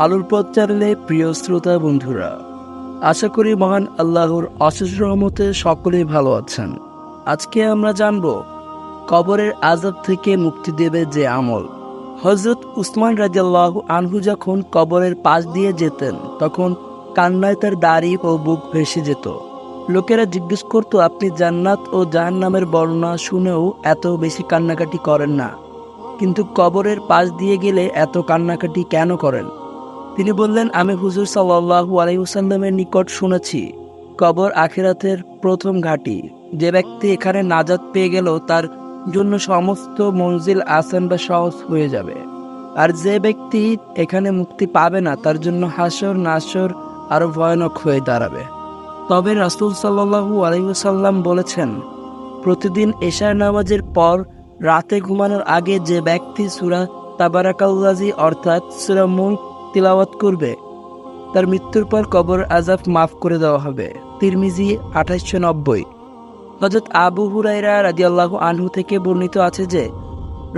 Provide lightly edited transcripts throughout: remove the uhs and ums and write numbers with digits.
আলোর পথ চ্যানেলে প্রিয় শ্রোতা বন্ধুরা, আশা করি মহান আল্লাহর অশেষ রহমতে সকলেই ভালো আছেন। আজকে আমরা জানব কবরের আযাব থেকে মুক্তি দেবে যে আমল। হযরত উসমান রাদিয়াল্লাহু আনহু যখন কবরের পাশ দিয়ে যেতেন তখন কান্নায় তার দাড়ি ও বুক ভেসে যেত। লোকেরা জিজ্ঞেস করতো, আপনি জান্নাত ও জাহান্নামের বর্ণনা শুনেও এত বেশি কান্নাকাটি করেন না, কিন্তু কবরের পাশ দিয়ে গেলে এত কান্নাকাটি কেন করেন? তিনি বললেন, আমি হুজুর সাল্লাল্লাহু আলাইহি ওয়াসাল্লামের নিকট শুনেছি, কবর আখিরাতের প্রথম ঘাঁটি। যে ব্যক্তি এখানে নাজাত পেয়ে গেল তার জন্য সমস্ত মঞ্জিল আসান বা সহজ হয়ে যাবে, আর যে ব্যক্তি এখানে মুক্তি পাবে না তার জন্য হাসর নাসর আরো ভয়ানক হয়ে দাঁড়াবে। তবে রাসূল সাল্লাল্লাহু আলাইহি ওয়াসাল্লাম বলেছেন, প্রতিদিন এশার নামাজের পর রাতে ঘুমানোর আগে যে ব্যক্তি সূরা তাবারাকাল্লাযী অর্থাৎ সূরা মুলক তিলাওয়াত করবে তার মৃত্যুর পর কবর আযাব মাফ করে দেওয়া হবে। তিরমিজি 2890। হযরত আবু হুরায়রা রাদিয়াল্লাহু আনহু থেকে বর্ণিত আছে যে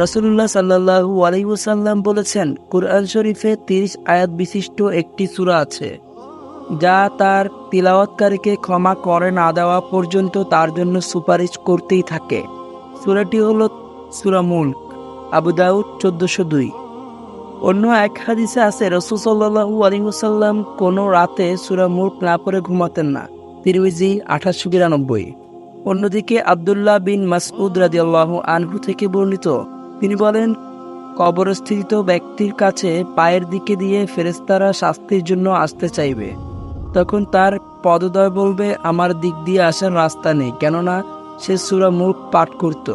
রাসূলুল্লাহ সাল্লাল্লাহু আলাইহি ওয়াসাল্লাম বলেছেন, কুরআন শরীফে 30 আয়াত বিশিষ্ট একটি সূরা আছে যা তার তিলাওয়াতকারীকে ক্ষমা করে না দেওয়া পর্যন্ত তার জন্য সুপারিশ করতেই থাকে। সূরাটি হলো সূরা মুলক। আবু দাউদ 1402। অন্য এক হাদিসে আছে, রাসূল সাল্লাল্লাহু আলাইহি ওয়াসাল্লাম কোনো রাতে সূরা মুলক না পড়ে ঘুমাতেন না। তিরমিজি 2892। অন্যদিকে আব্দুল্লাহ বিন মাসউদ রাদিয়াল্লাহু আনহু থেকে বর্ণিত, তিনি বলেন, কবরস্থিত ব্যক্তির কাছে পায়ের দিকে দিয়ে ফেরেশতারা শাস্তির জন্য আসতে চাইবে। তখন তার পদদ্বয় বলবে, আমার দিক দিয়ে আসার রাস্তা নেই, কেননা সে সূরা মুলক পাঠ করত।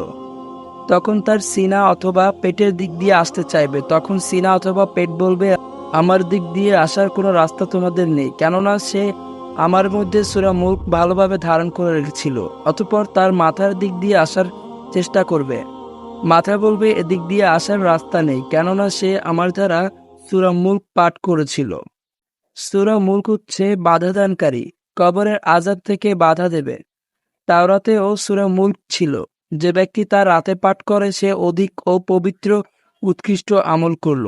তখন তার সিনা অথবা পেটের দিক দিয়ে আসতে চাইবে। তখন সিনা অথবা পেট বলবে, আমার দিক দিয়ে আসার কোনো রাস্তা তোমাদের নেই, কেননা সে আমার মধ্যে সূরা মুলক ভালোভাবে ধারণ করে রেখেছিল। অতঃপর তার মাথার দিক দিয়ে আসার চেষ্টা করবে। মাথা বলবে, এদিক দিয়ে আসার রাস্তা নেই, কেননা সে আমার দ্বারা সূরা মুলক পাঠ করেছিল। সূরা মুলক হচ্ছে বাধাদানকারী, কবরের আযাব থেকে বাধা দেবে। তাওরাতেও সূরা মুলক ছিল। যে ব্যক্তি তার রাতে পাঠ করে সে অধিক ও পবিত্র উৎকৃষ্ট আমল করল।